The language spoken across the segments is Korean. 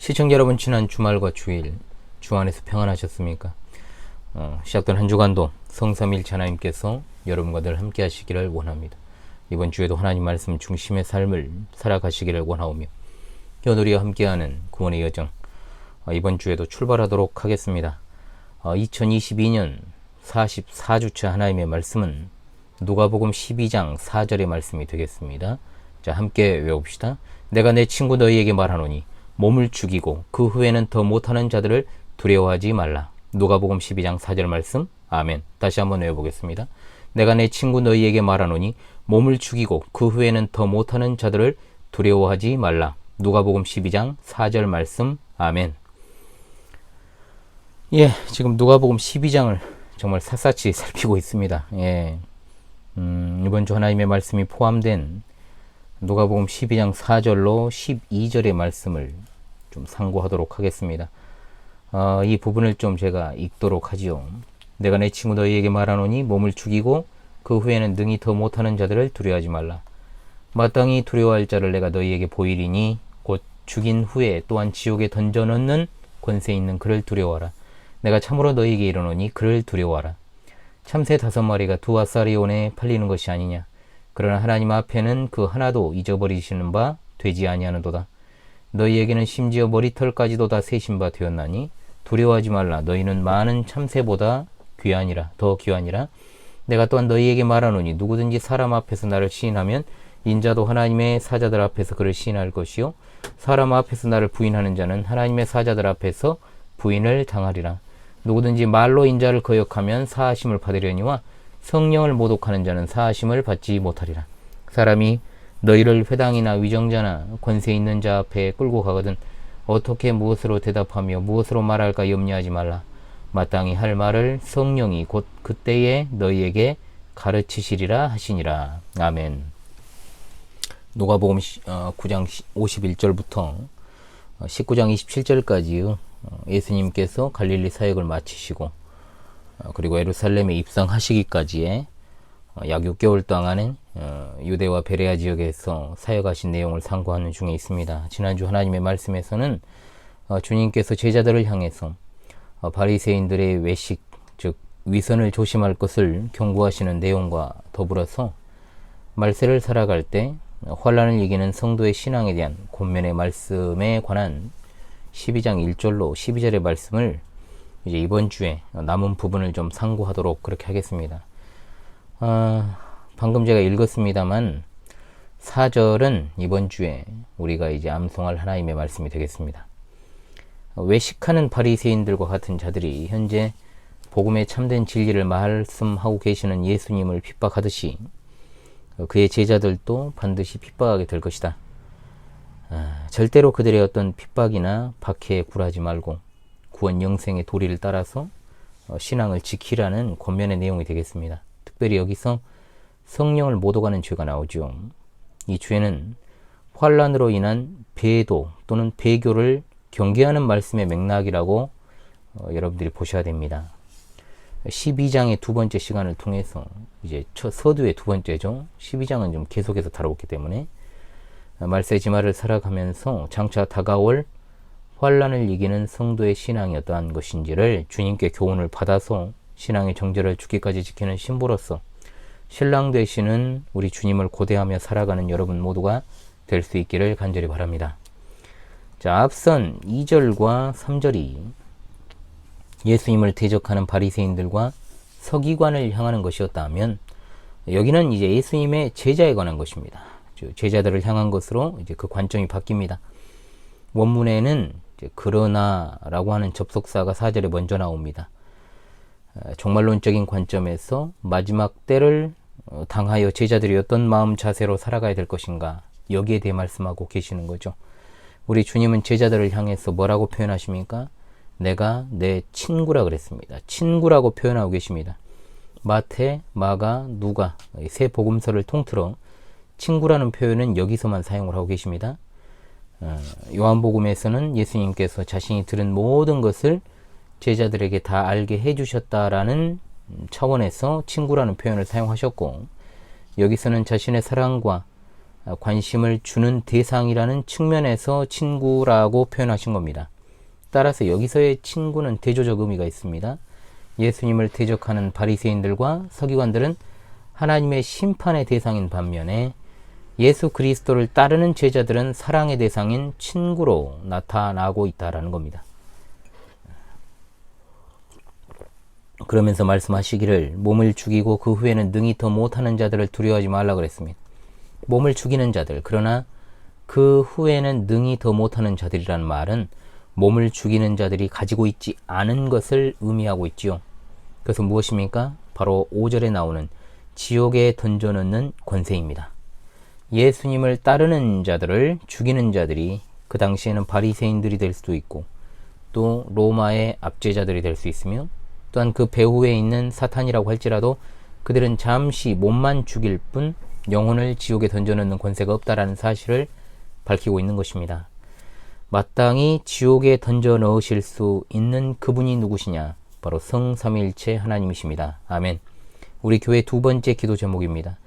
시청자 여러분, 지난 주말과 주일 주 안에서 평안하셨습니까? 시작된 한 주간도 성삼일체 하나님께서 여러분과 늘 함께 하시기를 원합니다. 이번 주에도 하나님 말씀 중심의 삶을 살아가시기를 원하오며 오늘이와 함께하는 구원의 여정, 이번 주에도 출발하도록 하겠습니다. 2022년 44주차 하나님의 말씀은 누가복음 12장 4절의 말씀이 되겠습니다. 자, 함께 외웁시다. 내가 내 친구 너희에게 말하노니 몸을 죽이고 그 후에는 더 못하는 자들을 두려워하지 말라. 누가복음 12장 4절 말씀. 아멘. 다시 한번 외워보겠습니다. 내가 내 친구 너희에게 말하노니 몸을 죽이고 그 후에는 더 못하는 자들을 두려워하지 말라. 누가복음 12장 4절 말씀. 아멘. 예, 지금 누가복음 12장을 정말 샅샅이 살피고 있습니다. 예, 이번 주 하나님의 말씀이 포함된 누가복음 12장 4절로 12절의 말씀을 좀 상고하도록 하겠습니다. 이 부분을 좀 제가 읽도록 하지요. 내가 내 친구 너희에게 말하노니 몸을 죽이고 그 후에는 능히 더 못하는 자들을 두려워하지 말라. 마땅히 두려워할 자를 내가 너희에게 보이리니 곧 죽인 후에 또한 지옥에 던져넣는 권세 있는 그를 두려워하라. 내가 참으로 너희에게 이르노니 그를 두려워하라. 참새 5마리가 2아사리온에 팔리는 것이 아니냐. 그러나 하나님 앞에는 그 하나도 잊어버리시는 바 되지 아니하는도다. 너희에게는 심지어 머리털까지도 다 세신 바 되었나니 두려워하지 말라. 너희는 많은 참새보다 귀하니라. 더 귀하니라. 내가 또한 너희에게 말하노니 누구든지 사람 앞에서 나를 시인하면 인자도 하나님의 사자들 앞에서 그를 시인할 것이요 사람 앞에서 나를 부인하는 자는 하나님의 사자들 앞에서 부인을 당하리라. 누구든지 말로 인자를 거역하면 사하심을 받으려니와 성령을 모독하는 자는 사하심을 받지 못하리라. 사람이 너희를 회당이나 위정자나 권세 있는 자 앞에 끌고 가거든 어떻게 무엇으로 대답하며 무엇으로 말할까 염려하지 말라. 마땅히 할 말을 성령이 곧 그때에 너희에게 가르치시리라 하시니라. 아멘. 누가복음 9장 51절부터 19장 27절까지 예수님께서 갈릴리 사역을 마치시고 그리고 예루살렘에 입성하시기까지의 약 6개월 동안은 유대와 베레아 지역에서 사역하신 내용을 상고하는 중에 있습니다. 지난주 하나님의 말씀에서는 주님께서 제자들을 향해서 바리새인들의 외식, 즉 위선을 조심할 것을 경고하시는 내용과 더불어서 말세를 살아갈 때 환난을 이기는 성도의 신앙에 대한 권면의 말씀에 관한 12장 1절로 12절의 말씀을 이제 이번 주에 남은 부분을 좀 상고하도록 그렇게 하겠습니다. 방금 제가 읽었습니다만 4절은 이번 주에 우리가 이제 암송할 하나님의 말씀이 되겠습니다. 외식하는 바리새인들과 같은 자들이 현재 복음의 참된 진리를 말씀하고 계시는 예수님을 핍박하듯이 그의 제자들도 반드시 핍박하게 될 것이다. 절대로 그들의 어떤 핍박이나 박해에 굴하지 말고 구원 영생의 도리를 따라서 신앙을 지키라는 권면의 내용이 되겠습니다. 특별히 여기서 성령을 모독하는 죄가 나오죠. 이 죄는 환난으로 인한 배도 또는 배교를 경계하는 말씀의 맥락이라고 여러분들이 보셔야 됩니다. 12장의 두 번째 시간을 통해서 이제 서두의 두 번째죠. 12장은 좀 계속해서 다뤄봤기 때문에 말세 지마를 살아가면서 장차 다가올 환난을 이기는 성도의 신앙이 어떠한 것인지를 주님께 교훈을 받아서 신앙의 정절을 죽기까지 지키는 신부로서 신랑 되시는 우리 주님을 고대하며 살아가는 여러분 모두가 될 수 있기를 간절히 바랍니다. 자, 앞선 2절과 3절이 예수님을 대적하는 바리새인들과 서기관을 향하는 것이었다면 여기는 이제 예수님의 제자에 관한 것입니다. 제자들을 향한 것으로 이제 그 관점이 바뀝니다. 원문에는 이제 그러나라고 하는 접속사가 4절에 먼저 나옵니다. 종말론적인 관점에서 마지막 때를 당하여 제자들이 어떤 마음 자세로 살아가야 될 것인가, 여기에 대해 말씀하고 계시는 거죠. 우리 주님은 제자들을 향해서 뭐라고 표현하십니까? 내가 내 친구라 그랬습니다. 친구라고 표현하고 계십니다. 마태, 마가, 누가 세 복음서를 통틀어 친구라는 표현은 여기서만 사용을 하고 계십니다. 요한복음에서는 예수님께서 자신이 들은 모든 것을 제자들에게 다 알게 해주셨다라는 차원에서 친구라는 표현을 사용하셨고, 여기서는 자신의 사랑과 관심을 주는 대상이라는 측면에서 친구라고 표현하신 겁니다. 따라서 여기서의 친구는 대조적 의미가 있습니다. 예수님을 대적하는 바리새인들과 서기관들은 하나님의 심판의 대상인 반면에 예수 그리스도를 따르는 제자들은 사랑의 대상인 친구로 나타나고 있다라는 겁니다. 그러면서 말씀하시기를 몸을 죽이고 그 후에는 능히 더 못하는 자들을 두려워하지 말라 그랬습니다. 몸을 죽이는 자들, 그러나 그 후에는 능히 더 못하는 자들이라는 말은 몸을 죽이는 자들이 가지고 있지 않은 것을 의미하고 있지요. 그래서 무엇입니까? 바로 5절에 나오는 지옥에 던져넣는 권세입니다. 예수님을 따르는 자들을 죽이는 자들이 그 당시에는 바리새인들이 될 수도 있고 또 로마의 압제자들이 될 수 있으며 또한 그 배후에 있는 사탄이라고 할지라도 그들은 잠시 몸만 죽일 뿐 영혼을 지옥에 던져넣는 권세가 없다라는 사실을 밝히고 있는 것입니다. 마땅히 지옥에 던져 넣으실 수 있는 그분이 누구시냐? 바로 성삼위일체 하나님이십니다. 아멘. 우리 교회 두 번째 기도 제목입니다.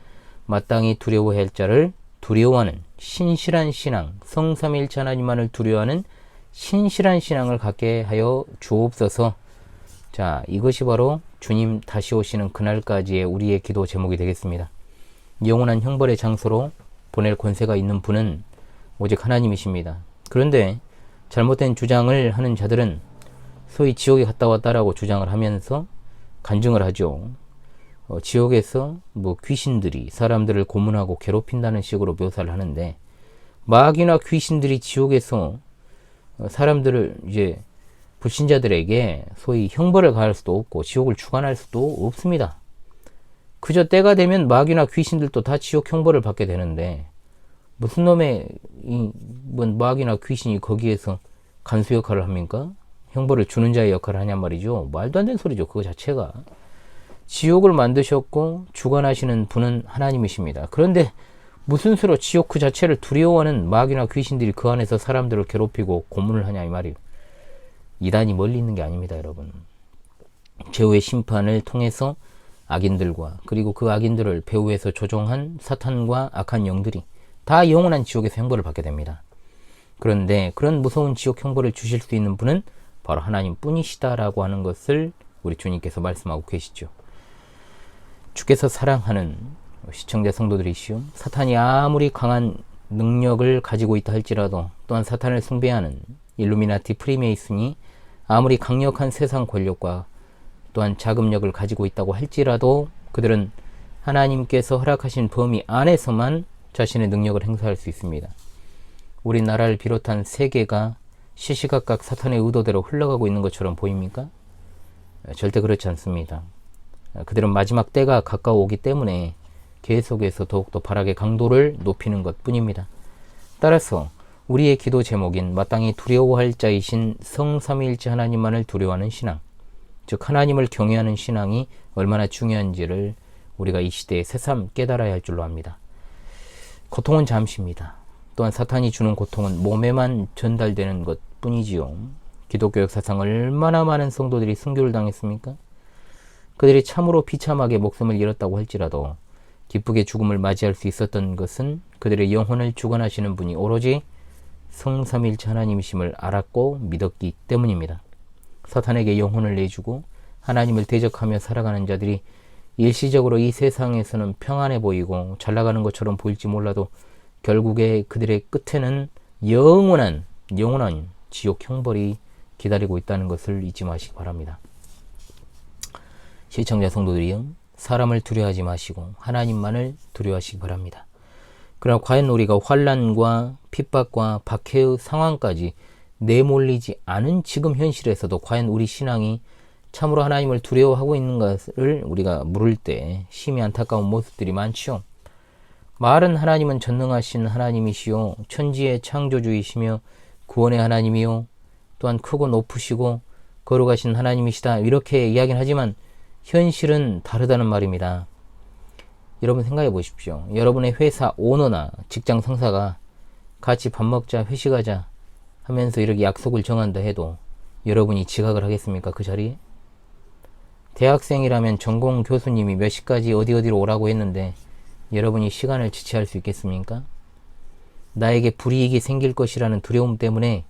마땅히 두려워해야 할 자를 두려워하는 신실한 신앙, 성삼위일체 하나님만을 두려워하는 신실한 신앙을 갖게 하여 주옵소서. 자, 이것이 바로 주님 다시 오시는 그날까지의 우리의 기도 제목이 되겠습니다. 영원한 형벌의 장소로 보낼 권세가 있는 분은 오직 하나님이십니다. 그런데 잘못된 주장을 하는 자들은 소위 지옥에 갔다 왔다라고 주장을 하면서 간증을 하죠. 지옥에서 귀신들이 사람들을 고문하고 괴롭힌다는 식으로 묘사를 하는데 마귀나 귀신들이 지옥에서 사람들을 이제 불신자들에게 소위 형벌을 가할 수도 없고 지옥을 주관할 수도 없습니다. 그저 때가 되면 마귀나 귀신들도 다 지옥 형벌을 받게 되는데 무슨 놈의 마귀나 귀신이 거기에서 간수 역할을 합니까? 형벌을 주는 자의 역할을 하냔 말이죠. 말도 안 되는 소리죠. 그거 자체가. 지옥을 만드셨고 주관하시는 분은 하나님이십니다. 그런데 무슨 수로 지옥 그 자체를 두려워하는 마귀나 귀신들이 그 안에서 사람들을 괴롭히고 고문을 하냐 이 말이에요. 이단이 멀리 있는 게 아닙니다, 여러분. 제후의 심판을 통해서 악인들과 그리고 그 악인들을 배후에서 조종한 사탄과 악한 영들이 다 영원한 지옥에서 형벌을 받게 됩니다. 그런데 그런 무서운 지옥 형벌을 주실 수 있는 분은 바로 하나님 뿐이시다라고 하는 것을 우리 주님께서 말씀하고 계시죠. 주께서 사랑하는 시청자 성도들이시오. 사탄이 아무리 강한 능력을 가지고 있다 할지라도 또한 사탄을 숭배하는 일루미나티 프리메이슨이 아무리 강력한 세상 권력과 또한 자금력을 가지고 있다고 할지라도 그들은 하나님께서 허락하신 범위 안에서만 자신의 능력을 행사할 수 있습니다. 우리나라를 비롯한 세계가 시시각각 사탄의 의도대로 흘러가고 있는 것처럼 보입니까? 절대 그렇지 않습니다. 그들은 마지막 때가 가까워 오기 때문에 계속해서 더욱더 발악의 강도를 높이는 것 뿐입니다. 따라서 우리의 기도 제목인 마땅히 두려워할 자이신 성삼위일체 하나님만을 두려워하는 신앙, 즉 하나님을 경외하는 신앙이 얼마나 중요한지를 우리가 이 시대에 새삼 깨달아야 할 줄로 압니다. 고통은 잠시입니다. 또한 사탄이 주는 고통은 몸에만 전달되는 것 뿐이지요. 기독교 역사상 얼마나 많은 성도들이 순교를 당했습니까? 그들이 참으로 비참하게 목숨을 잃었다고 할지라도 기쁘게 죽음을 맞이할 수 있었던 것은 그들의 영혼을 주관하시는 분이 오로지 성삼위일체 하나님이심을 알았고 믿었기 때문입니다. 사탄에게 영혼을 내주고 하나님을 대적하며 살아가는 자들이 일시적으로 이 세상에서는 평안해 보이고 잘 나가는 것처럼 보일지 몰라도 결국에 그들의 끝에는 영원한 지옥 형벌이 기다리고 있다는 것을 잊지 마시기 바랍니다. 시청자 성도들이요, 사람을 두려워하지 마시고 하나님만을 두려워하시기 바랍니다. 그러나 과연 우리가 환난과 핍박과 박해의 상황까지 내몰리지 않은 지금 현실에서도 과연 우리 신앙이 참으로 하나님을 두려워하고 있는 것을 우리가 물을 때 심히 안타까운 모습들이 많지요. 말은 하나님은 전능하신 하나님이시요 천지의 창조주이시며 구원의 하나님이요 또한 크고 높으시고 거룩하신 하나님이시다 이렇게 이야기는 하지만 현실은 다르다는 말입니다. 여러분 생각해 보십시오. 여러분의 회사 오너나 직장 상사가 같이 밥 먹자 회식하자 하면서 이렇게 약속을 정한다 해도 여러분이 지각을 하겠습니까? 그 자리에? 대학생이라면 전공 교수님이 몇 시까지 어디로 오라고 했는데 여러분이 시간을 지체할 수 있겠습니까? 나에게 불이익이 생길 것이라는 두려움 때문에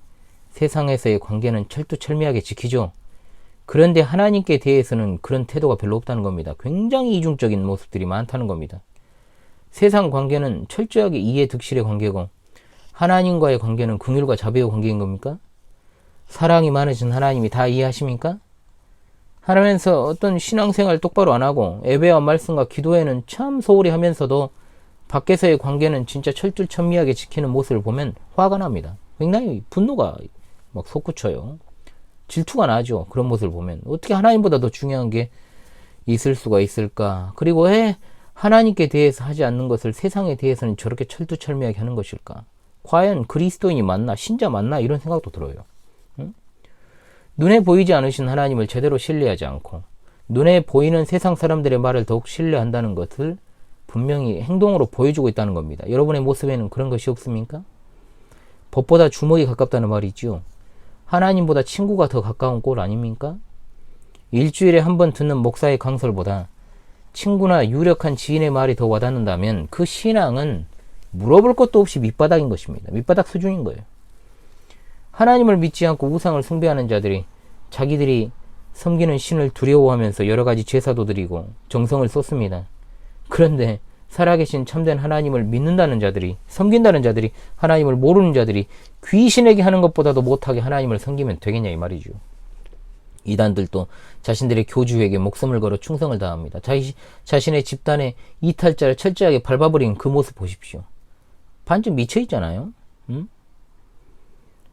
세상에서의 관계는 철두철미하게 지키죠. 그런데 하나님께 대해서는 그런 태도가 별로 없다는 겁니다. 굉장히 이중적인 모습들이 많다는 겁니다. 세상 관계는 철저하게 이해득실의 관계고 하나님과의 관계는 긍휼과 자비의 관계인 겁니까? 사랑이 많으신 하나님이 다 이해하십니까? 하면서 어떤 신앙생활 똑바로 안 하고 예배와 말씀과 기도에는 참 소홀히 하면서도 밖에서의 관계는 진짜 철두철미하게 지키는 모습을 보면 화가 납니다. 굉장히 분노가 막 솟구쳐요. 질투가 나죠. 그런 모습을 보면 어떻게 하나님보다 더 중요한 게 있을 수가 있을까? 그리고 왜 하나님께 대해서 하지 않는 것을 세상에 대해서는 저렇게 철두철미하게 하는 것일까? 과연 그리스도인이 맞나? 신자 맞나? 이런 생각도 들어요. 응? 눈에 보이지 않으신 하나님을 제대로 신뢰하지 않고 눈에 보이는 세상 사람들의 말을 더욱 신뢰한다는 것을 분명히 행동으로 보여주고 있다는 겁니다. 여러분의 모습에는 그런 것이 없습니까? 법보다 주먹이 가깝다는 말이 있죠. 하나님보다 친구가 더 가까운 꼴 아닙니까? 일주일에 한 번 듣는 목사의 강설보다 친구나 유력한 지인의 말이 더 와닿는다면 그 신앙은 물어볼 것도 없이 밑바닥인 것입니다. 밑바닥 수준인 거예요. 하나님을 믿지 않고 우상을 숭배하는 자들이 자기들이 섬기는 신을 두려워하면서 여러 가지 제사도 드리고 정성을 쏟습니다. 그런데 살아계신 참된 하나님을 믿는다는 자들이, 섬긴다는 자들이, 하나님을 모르는 자들이 귀신에게 하는 것보다도 못하게 하나님을 섬기면 되겠냐 이 말이죠. 이단들도 자신들의 교주에게 목숨을 걸어 충성을 다합니다. 자신의 집단의 이탈자를 철저하게 밟아버린 그 모습 보십시오. 반쯤 미쳐있잖아요. 응?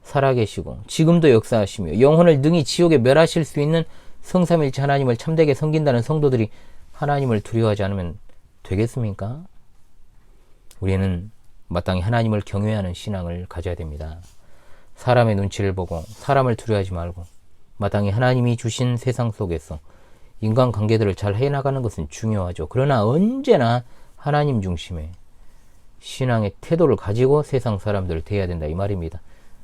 살아계시고 지금도 역사하시며 영혼을 능히 지옥에 멸하실 수 있는 성삼일체 하나님을 참되게 섬긴다는 성도들이 하나님을 두려워하지 않으면 되겠습니까? 우리는 마땅히 하나님을 경외하는 신앙을 가져야 됩니다. 사람의 눈치를 보고 사람을 두려워하지 말고 마땅히 하나님이 주신 세상 속에서 인간관계들을 잘 해나가는 것은 중요하죠. 그러나 언제나 하나님 중심의 신앙의 태도를 가지고 세상 사람들을 대해야 된다 이 말입니다.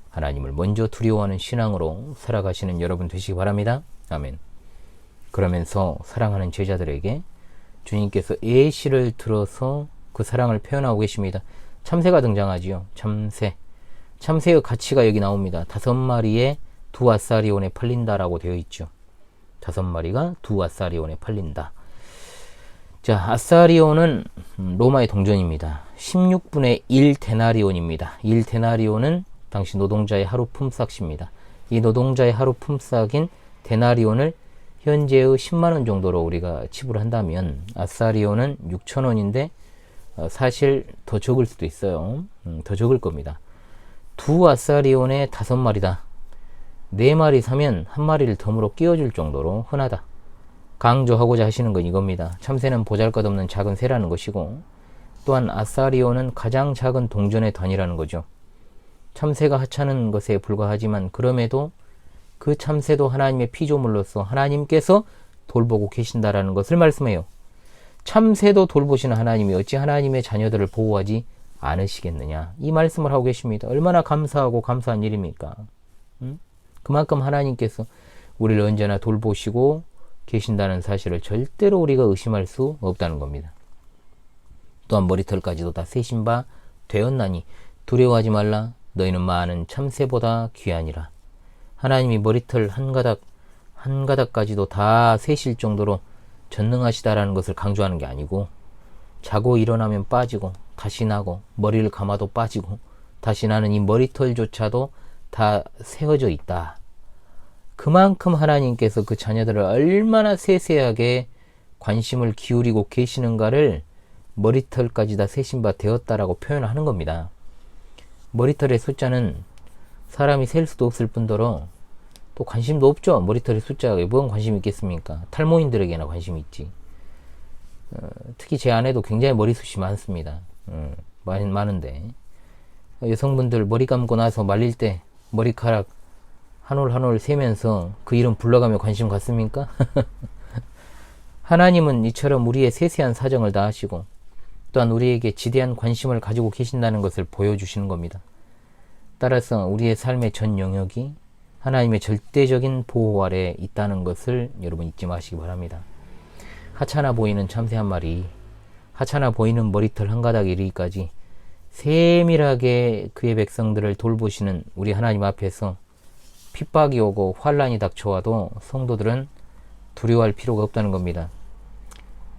하나님을 먼저 두려워하는 신앙으로 살아가시는 여러분 되시기 바랍니다. 아멘. 그러면서 사랑하는 제자들에게 주님께서 예시를 들어서 그 사랑을 표현하고 계십니다. 참새가 등장하지요. 참새의 가치가 여기 나옵니다. 5마리에 2아사리온에 팔린다라고 되어 있죠. 5마리가 2아사리온에 팔린다. 자, 아사리온은 로마의 동전입니다. 16분의 1 데나리온입니다. 1 데나리온은 당시 노동자의 하루 품삯입니다. 이 노동자의 하루 품삯인 데나리온을 현재의 10만원 정도로 우리가 지불한다면 아사리온은 6천원인데 사실 더 적을 수도 있어요. 더 적을 겁니다. 2아사리온에 5마리다. 4마리 사면 1마리를 덤으로 끼워줄 정도로 흔하다. 강조하고자 하시는 건 이겁니다. 참새는 보잘것없는 작은 새라는 것이고 또한 아사리온은 가장 작은 동전의 단위라는 거죠. 참새가 하찮은 것에 불과하지만 그럼에도 그 참새도 하나님의 피조물로서 하나님께서 돌보고 계신다라는 것을 말씀해요. 참새도 돌보시는 하나님이 어찌 하나님의 자녀들을 보호하지 않으시겠느냐 이 말씀을 하고 계십니다. 얼마나 감사하고 감사한 일입니까? 그만큼 하나님께서 우리를 언제나 돌보시고 계신다는 사실을 절대로 우리가 의심할 수 없다는 겁니다. 또한 머리털까지도 다 세신 바 되었나니 두려워하지 말라. 너희는 많은 참새보다 귀하니라. 하나님이 머리털 한 가닥까지도 다 세실 정도로 전능하시다라는 것을 강조하는 게 아니고 자고 일어나면 빠지고 다시 나고 머리를 감아도 빠지고 다시 나는 이 머리털조차도 다 세어져 있다. 그만큼 하나님께서 그 자녀들을 얼마나 세세하게 관심을 기울이고 계시는가를 머리털까지 다 세신 바 되었다라고 표현하는 겁니다. 머리털의 숫자는 사람이 셀 수도 없을 뿐더러 또 관심도 없죠. 머리털의 숫자에 뭔 관심이 있겠습니까? 탈모인들에게나 관심이 있지. 특히 제 아내도 굉장히 머리숱이 많습니다. 많은데 여성분들 머리 감고 나서 말릴 때 머리카락 한 올 한 올 세면서 그 이름 불러가며 관심 갖습니까? 하나님은 이처럼 우리의 세세한 사정을 다 아시고 또한 우리에게 지대한 관심을 가지고 계신다는 것을 보여주시는 겁니다. 따라서 우리의 삶의 전 영역이 하나님의 절대적인 보호 아래 있다는 것을 여러분 잊지 마시기 바랍니다. 하찮아 보이는 참새 한 마리, 하찮아 보이는 머리털 한 가닥 이르기까지 세밀하게 그의 백성들을 돌보시는 우리 하나님 앞에서 핍박이 오고 환란이 닥쳐와도 성도들은 두려워할 필요가 없다는 겁니다.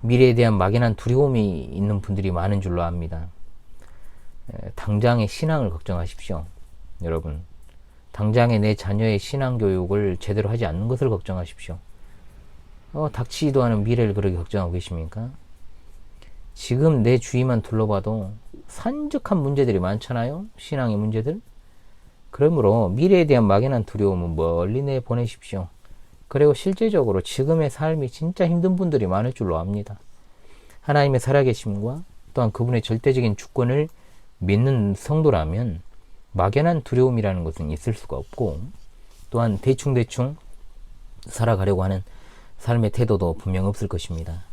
미래에 대한 막연한 두려움이 있는 분들이 많은 줄로 압니다. 당장의 신앙을 걱정하십시오. 여러분, 당장의 내 자녀의 신앙교육을 제대로 하지 않는 것을 걱정하십시오. 닥치지도 않은 미래를 그렇게 걱정하고 계십니까? 지금 내 주위만 둘러봐도 산적한 문제들이 많잖아요. 신앙의 문제들. 그러므로 미래에 대한 막연한 두려움은 멀리 내보내십시오. 그리고 실제적으로 지금의 삶이 진짜 힘든 분들이 많을 줄로 압니다. 하나님의 살아계심과 또한 그분의 절대적인 주권을 믿는 성도라면 막연한 두려움이라는 것은 있을 수가 없고, 또한 대충대충 살아가려고 하는 삶의 태도도 분명 없을 것입니다.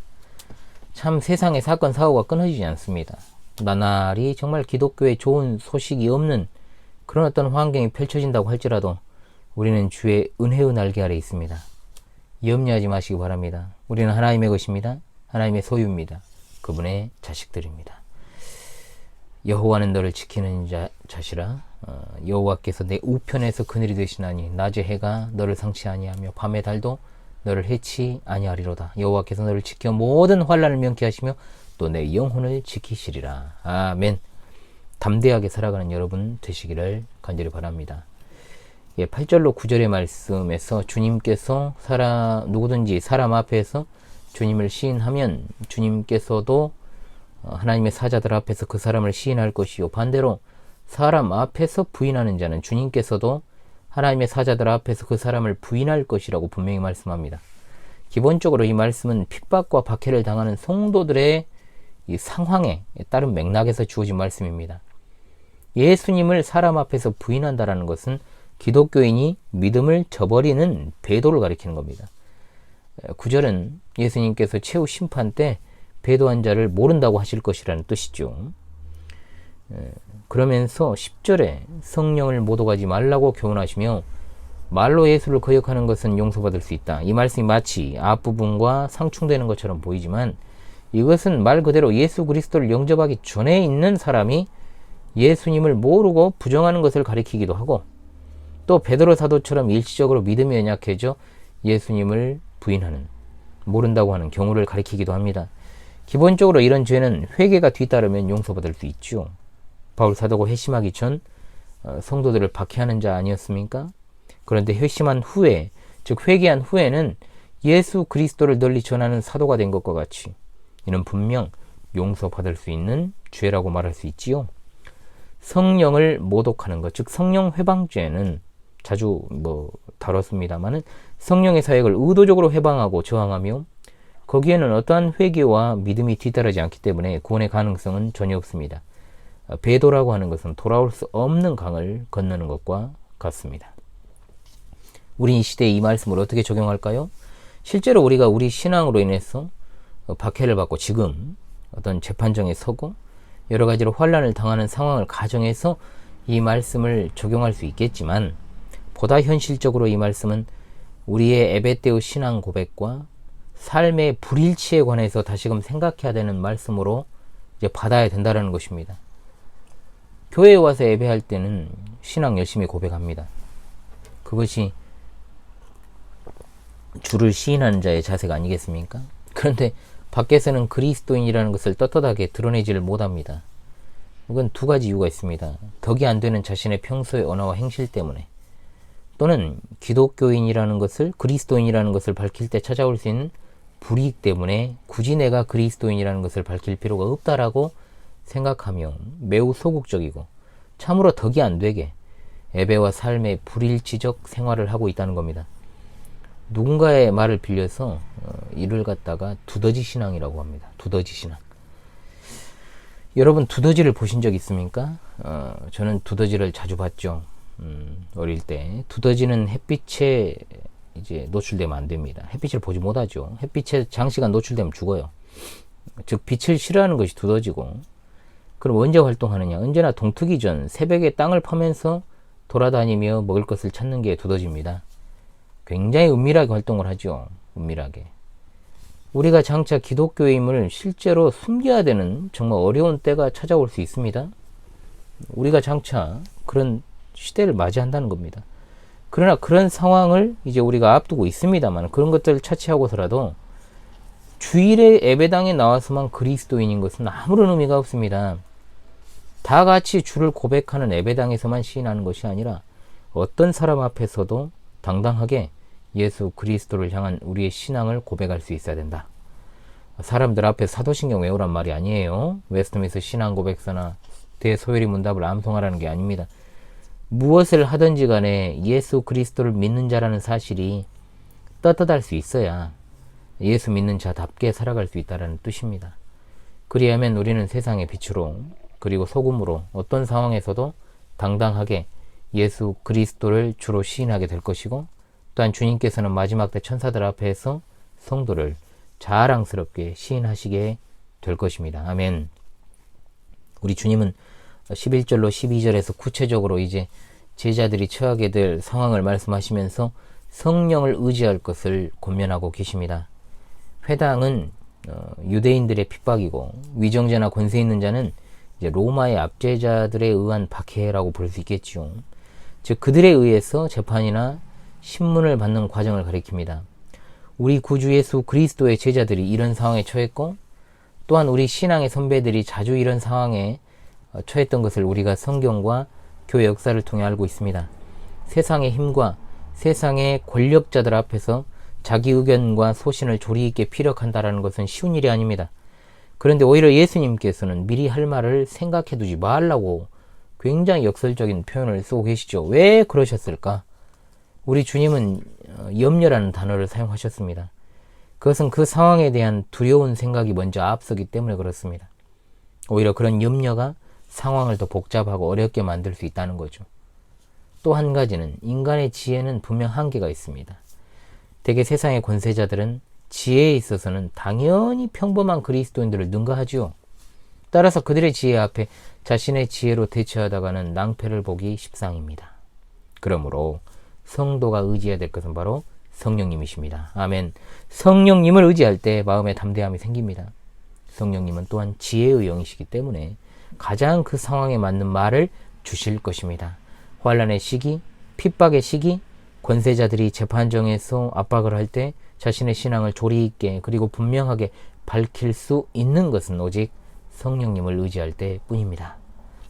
참 세상의 사건 사고가 끊어지지 않습니다. 나날이 정말 기독교에 좋은 소식이 없는 그런 어떤 환경이 펼쳐진다고 할지라도 우리는 주의 은혜의 날개 아래 있습니다. 염려하지 마시기 바랍니다. 우리는 하나님의 것입니다. 하나님의 소유입니다. 그분의 자식들입니다. 여호와는 너를 지키는 자시라. 여호와께서 내 우편에서 그늘이 되시나니 낮의 해가 너를 상치 아니하며 밤의 달도 너를 해치 아니하리로다. 여호와께서 너를 지켜 모든 환난을 면케 하시며 또 내 영혼을 지키시리라. 아멘. 담대하게 살아가는 여러분 되시기를 간절히 바랍니다. 8절로 9절의 말씀에서 주님께서 누구든지 사람 앞에서 주님을 시인하면 주님께서도 하나님의 사자들 앞에서 그 사람을 시인할 것이요, 반대로 사람 앞에서 부인하는 자는 주님께서도 하나님의 사자들 앞에서 그 사람을 부인할 것이라고 분명히 말씀합니다. 기본적으로 이 말씀은 핍박과 박해를 당하는 성도들의 이 상황에 따른 맥락에서 주어진 말씀입니다. 예수님을 사람 앞에서 부인한다라는 것은 기독교인이 믿음을 저버리는 배도를 가리키는 겁니다. 9절은 예수님께서 최후 심판 때 배도한 자를 모른다고 하실 것이라는 뜻이죠. 그러면서 10절에 성령을 모독하지 말라고 교훈하시며 말로 예수를 거역하는 것은 용서받을 수 있다. 이 말씀이 마치 앞부분과 상충되는 것처럼 보이지만 이것은 말 그대로 예수 그리스도를 영접하기 전에 있는 사람이 예수님을 모르고 부정하는 것을 가리키기도 하고, 또 베드로 사도처럼 일시적으로 믿음이 연약해져 예수님을 부인하는, 모른다고 하는 경우를 가리키기도 합니다. 기본적으로 이런 죄는 회개가 뒤따르면 용서받을 수 있죠. 바울 사도가 회심하기 전 성도들을 박해하는 자 아니었습니까? 그런데 회심한 후에, 즉 회개한 후에는 예수 그리스도를 널리 전하는 사도가 된 것과 같이 이는 분명 용서받을 수 있는 죄라고 말할 수 있지요. 성령을 모독하는 것, 즉 성령 회방죄는 자주 다뤘습니다마는 성령의 사역을 의도적으로 회방하고 저항하며 거기에는 어떠한 회개와 믿음이 뒤따르지 않기 때문에 구원의 가능성은 전혀 없습니다. 배도라고 하는 것은 돌아올 수 없는 강을 건너는 것과 같습니다. 우리 이 시대에 이 말씀을 어떻게 적용할까요? 실제로 우리가 우리 신앙으로 인해서 박해를 받고 지금 어떤 재판정에 서고 여러 가지로 환난을 당하는 상황을 가정해서 이 말씀을 적용할 수 있겠지만, 보다 현실적으로 이 말씀은 우리의 에베떼의 신앙 고백과 삶의 불일치에 관해서 다시금 생각해야 되는 말씀으로 이제 받아야 된다는 것입니다. 교회에 와서 예배할 때는 신앙 열심히 고백합니다. 그것이 주를 시인하는 자의 자세가 아니겠습니까? 그런데 밖에서는 그리스도인이라는 것을 떳떳하게 드러내지를 못합니다. 이건 두 가지 이유가 있습니다. 덕이 안 되는 자신의 평소의 언어와 행실 때문에, 또는 기독교인이라는 것을, 그리스도인이라는 것을 밝힐 때 찾아올 수 있는 불이익 때문에 굳이 내가 그리스도인이라는 것을 밝힐 필요가 없다라고 생각하며 매우 소극적이고 참으로 덕이 안 되게 예배와 삶의 불일치적 생활을 하고 있다는 겁니다. 누군가의 말을 빌려서 이를 갖다가 두더지 신앙이라고 합니다. 두더지 신앙. 여러분 두더지를 보신 적 있습니까? 저는 두더지를 자주 봤죠. 어릴 때. 두더지는 햇빛에 이제 노출되면 안 됩니다. 햇빛을 보지 못하죠. 햇빛에 장시간 노출되면 죽어요. 즉 빛을 싫어하는 것이 두더지고, 그럼 언제 활동하느냐? 언제나 동트기 전 새벽에 땅을 파면서 돌아다니며 먹을 것을 찾는 게 두더지입니다. 굉장히 은밀하게 활동을 하죠. 은밀하게. 우리가 장차 기독교임을 실제로 숨겨야 되는 정말 어려운 때가 찾아올 수 있습니다. 우리가 장차 그런 시대를 맞이한다는 겁니다. 그러나 그런 상황을 이제 우리가 앞두고 있습니다만, 그런 것들을 차치하고서라도 주일에 예배당에 나와서만 그리스도인인 것은 아무런 의미가 없습니다. 다 같이 주를 고백하는 예배당에서만 시인하는 것이 아니라 어떤 사람 앞에서도 당당하게 예수 그리스도를 향한 우리의 신앙을 고백할 수 있어야 된다. 사람들 앞에 사도신경 외우란 말이 아니에요. 웨스트민스터 신앙 고백서나 대소요리 문답을 암송하라는 게 아닙니다. 무엇을 하든지 간에 예수 그리스도를 믿는 자라는 사실이 떳떳할 수 있어야 예수 믿는 자답게 살아갈 수 있다는 뜻입니다. 그리하면 우리는 세상의 빛으로, 그리고 소금으로 어떤 상황에서도 당당하게 예수 그리스도를 주로 시인하게 될 것이고, 또한 주님께서는 마지막 때 천사들 앞에서 성도를 자랑스럽게 시인하시게 될 것입니다. 아멘. 우리 주님은 11절로 12절에서 구체적으로 이제 제자들이 처하게 될 상황을 말씀하시면서 성령을 의지할 것을 권면하고 계십니다. 회당은 유대인들의 핍박이고, 위정자나 권세 있는 자는 이제 로마의 압제자들에 의한 박해라고 볼 수 있겠죠. 즉 그들에 의해서 재판이나 신문을 받는 과정을 가리킵니다. 우리 구주 예수 그리스도의 제자들이 이런 상황에 처했고, 또한 우리 신앙의 선배들이 자주 이런 상황에 처했던 것을 우리가 성경과 교회 역사를 통해 알고 있습니다. 세상의 힘과 세상의 권력자들 앞에서 자기 의견과 소신을 조리 있게 피력한다는 것은 쉬운 일이 아닙니다. 그런데 오히려 예수님께서는 미리 할 말을 생각해 두지 말라고 굉장히 역설적인 표현을 쓰고 계시죠. 왜 그러셨을까? 우리 주님은 염려라는 단어를 사용하셨습니다. 그것은 그 상황에 대한 두려운 생각이 먼저 앞서기 때문에 그렇습니다. 오히려 그런 염려가 상황을 더 복잡하고 어렵게 만들 수 있다는 거죠. 또 한 가지는 인간의 지혜는 분명 한계가 있습니다. 대개 세상의 권세자들은 지혜에 있어서는 당연히 평범한 그리스도인들을 능가하지요. 따라서 그들의 지혜 앞에 자신의 지혜로 대처하다가는 낭패를 보기 십상입니다. 그러므로 성도가 의지해야 될 것은 바로 성령님이십니다. 아멘. 성령님을 의지할 때 마음에 담대함이 생깁니다. 성령님은 또한 지혜의 영이시기 때문에 가장 그 상황에 맞는 말을 주실 것입니다. 환난의 시기, 핍박의 시기, 권세자들이 재판정에서 압박을 할 때 자신의 신앙을 조리 있게 그리고 분명하게 밝힐 수 있는 것은 오직 성령님을 의지할 때 뿐입니다.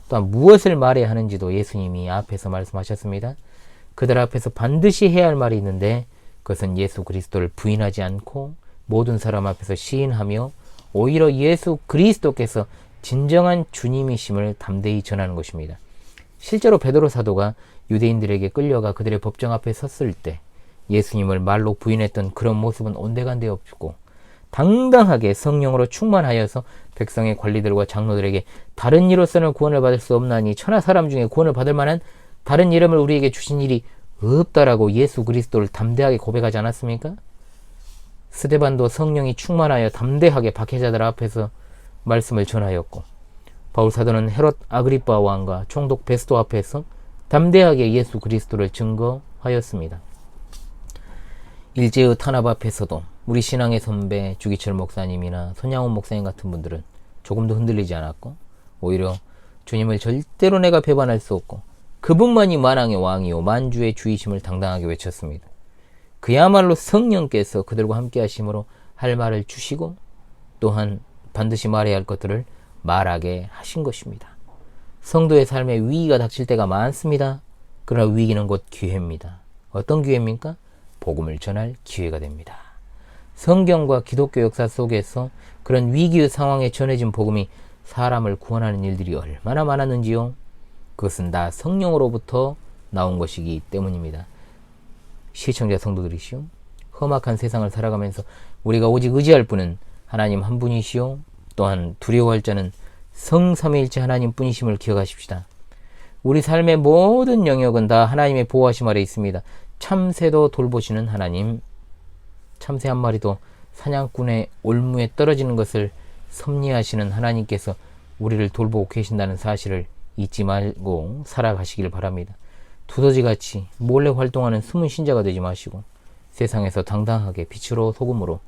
또한 무엇을 말해야 하는지도 예수님이 앞에서 말씀하셨습니다. 그들 앞에서 반드시 해야 할 말이 있는데 그것은 예수 그리스도를 부인하지 않고 모든 사람 앞에서 시인하며 오히려 예수 그리스도께서 진정한 주님이심을 담대히 전하는 것입니다. 실제로 베드로 사도가 유대인들에게 끌려가 그들의 법정 앞에 섰을 때 예수님을 말로 부인했던 그런 모습은 온데간데 없고, 당당하게 성령으로 충만하여서 백성의 관리들과 장로들에게 다른 이로서는 구원을 받을 수 없나니 천하 사람 중에 구원을 받을 만한 다른 이름을 우리에게 주신 일이 없다라고 예수 그리스도를 담대하게 고백하지 않았습니까? 스데반도 성령이 충만하여 담대하게 박해자들 앞에서 말씀을 전하였고, 바울 사도는 헤롯 아그리빠 왕과 총독 베스도 앞에서 담대하게 예수 그리스도를 증거하였습니다. 일제의 탄압 앞에서도 우리 신앙의 선배 주기철 목사님이나 손양훈 목사님 같은 분들은 조금도 흔들리지 않았고, 오히려 주님을 절대로 내가 배반할 수 없고 그분만이 만왕의 왕이요 만주의 주이심을 당당하게 외쳤습니다. 그야말로 성령께서 그들과 함께 하심으로 할 말을 주시고, 또한 반드시 말해야 할 것들을 말하게 하신 것입니다. 성도의 삶에 위기가 닥칠 때가 많습니다. 그러나 위기는 곧 기회입니다. 어떤 기회입니까? 복음을 전할 기회가 됩니다. 성경과 기독교 역사 속에서 그런 위기의 상황에 전해진 복음이 사람을 구원하는 일들이 얼마나 많았는지요. 그것은 다 성령으로부터 나온 것이기 때문입니다. 시청자 성도들이시오, 험악한 세상을 살아가면서 우리가 오직 의지할 분은 하나님 한 분이시오, 또한 두려워할 자는 성삼위일체 하나님 뿐이심을 기억하십시다. 우리 삶의 모든 영역은 다 하나님의 보호하심 아래 있습니다. 참새도 돌보시는 하나님, 참새 한 마리도 사냥꾼의 올무에 떨어지는 것을 섭리하시는 하나님께서 우리를 돌보고 계신다는 사실을 잊지 말고 살아가시길 바랍니다. 두더지같이 몰래 활동하는 숨은 신자가 되지 마시고 세상에서 당당하게 빛으로 소금으로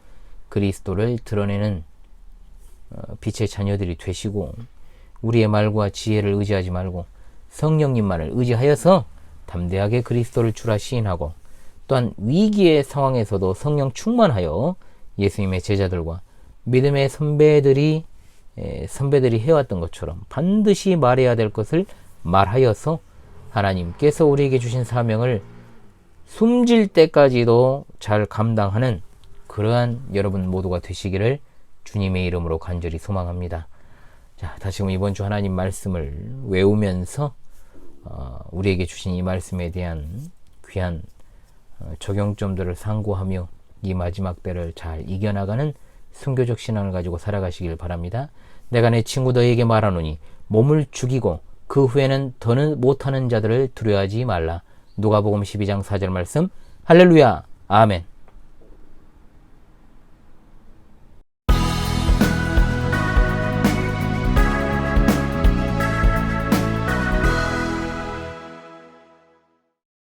그리스도를 드러내는 빛의 자녀들이 되시고, 우리의 말과 지혜를 의지하지 말고 성령님만을 의지하여서 담대하게 그리스도를 주라 시인하고, 또한 위기의 상황에서도 성령 충만하여 예수님의 제자들과 믿음의 선배들이 해왔던 것처럼 반드시 말해야 될 것을 말하여서 하나님께서 우리에게 주신 사명을 숨질 때까지도 잘 감당하는 그러한 여러분 모두가 되시기를 주님의 이름으로 간절히 소망합니다. 자, 다시금 이번 주 하나님 말씀을 외우면서 우리에게 주신 이 말씀에 대한 귀한 적용점들을 상고하며 이 마지막 때를 잘 이겨나가는 순교적 신앙을 가지고 살아가시길 바랍니다. 내가 내 친구 너에게 말하노니 몸을 죽이고 그 후에는 더는 못하는 자들을 두려워하지 말라. 누가복음 12장 4절 말씀. 할렐루야. 아멘.